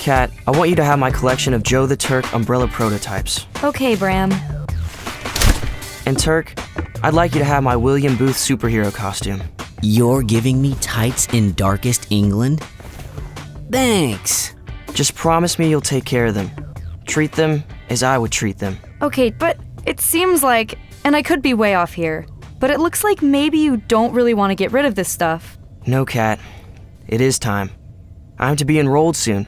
Kat, I want you to have my collection of Joe the Turk umbrella prototypes. Okay, Bram. And Turk, I'd like you to have my William Booth superhero costume. You're giving me tights in darkest England? Thanks. Just promise me you'll take care of them. Treat them as I would treat them. Okay, but it seems like, and I could be way off here, but it looks like maybe you don't really want to get rid of this stuff. No, Kat. It is time. I'm to be enrolled soon.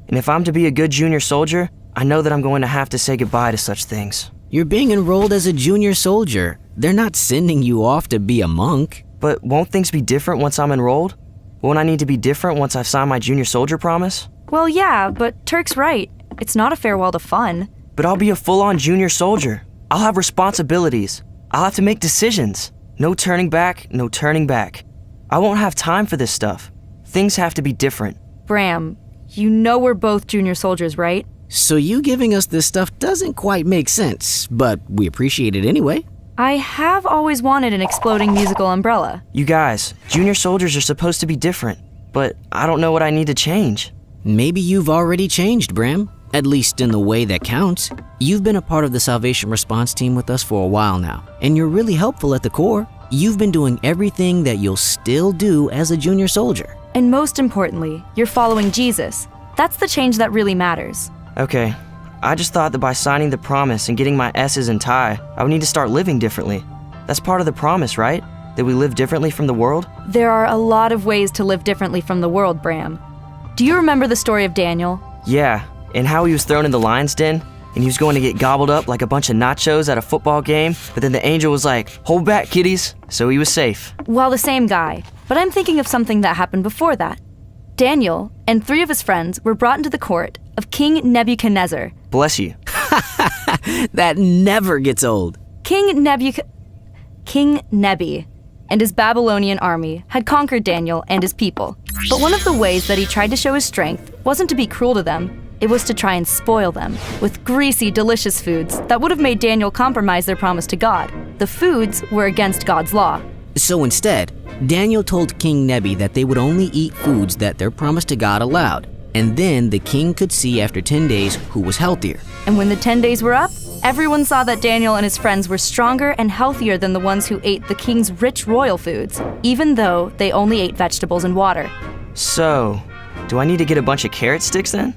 And if I'm to be a good junior soldier, I know that I'm going to have to say goodbye to such things. You're being enrolled as a junior soldier. They're not sending you off to be a monk. But won't things be different once I'm enrolled? Won't I need to be different once I've signed my junior soldier promise? Well, yeah, but Turk's right. It's not a farewell to fun. But I'll be a full-on junior soldier. I'll have responsibilities. I'll have to make decisions. No turning back, no turning back. I won't have time for this stuff. Things have to be different. Bram, you know we're both junior soldiers, right? So you giving us this stuff doesn't quite make sense, but we appreciate it anyway. I have always wanted an exploding musical umbrella. You guys, junior soldiers are supposed to be different, but I don't know what I need to change. Maybe you've already changed, Bram. At least in the way that counts. You've been a part of the Salvation Response team with us for a while now, and you're really helpful at the core. You've been doing everything that you'll still do as a junior soldier. And most importantly, you're following Jesus. That's the change that really matters. Okay, I just thought that by signing the promise and getting my S's and tie, I would need to start living differently. That's part of the promise, right? That we live differently from the world? There are a lot of ways to live differently from the world, Bram. Do you remember the story of Daniel? Yeah, and how he was thrown in the lion's den, and he was going to get gobbled up like a bunch of nachos at a football game, but then the angel was like, "Hold back, kiddies," so he was safe. Well, the same guy, but I'm thinking of something that happened before that. Daniel and 3 of his friends were brought into the court of King Nebuchadnezzar. Bless you. That never gets old. King Nebi and his Babylonian army had conquered Daniel and his people. But one of the ways that he tried to show his strength wasn't to be cruel to them, it was to try and spoil them with greasy, delicious foods that would have made Daniel compromise their promise to God. The foods were against God's law. So instead, Daniel told King Nebi that they would only eat foods that their promise to God allowed, and then the king could see after 10 days who was healthier. And when the 10 days were up, everyone saw that Daniel and his friends were stronger and healthier than the ones who ate the king's rich royal foods, even though they only ate vegetables and water. So, do I need to get a bunch of carrot sticks then?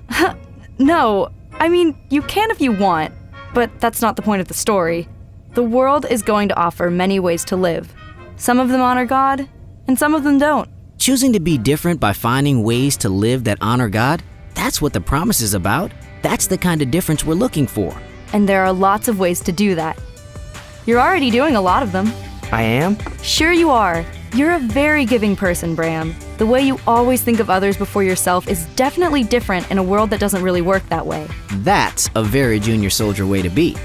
No, I mean, you can if you want, but that's not the point of the story. The world is going to offer many ways to live. Some of them honor God, and some of them don't. Choosing to be different by finding ways to live that honor God, that's what the promise is about. That's the kind of difference we're looking for. And there are lots of ways to do that. You're already doing a lot of them. I am? Sure you are. You're a very giving person, Bram. The way you always think of others before yourself is definitely different in a world that doesn't really work that way. That's a very junior soldier way to be.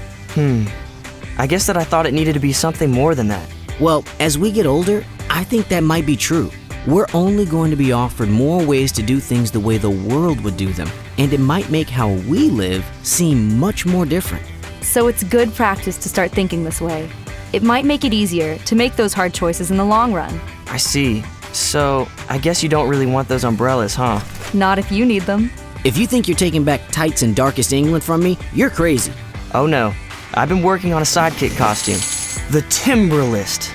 I guess that I thought it needed to be something more than that. Well, as we get older, I think that might be true. We're only going to be offered more ways to do things the way the world would do them, and it might make how we live seem much more different. So it's good practice to start thinking this way. It might make it easier to make those hard choices in the long run. I see. So, I guess you don't really want those umbrellas, huh? Not if you need them. If you think you're taking back tights in darkest England from me, you're crazy. Oh no, I've been working on a sidekick costume. The Timberlist.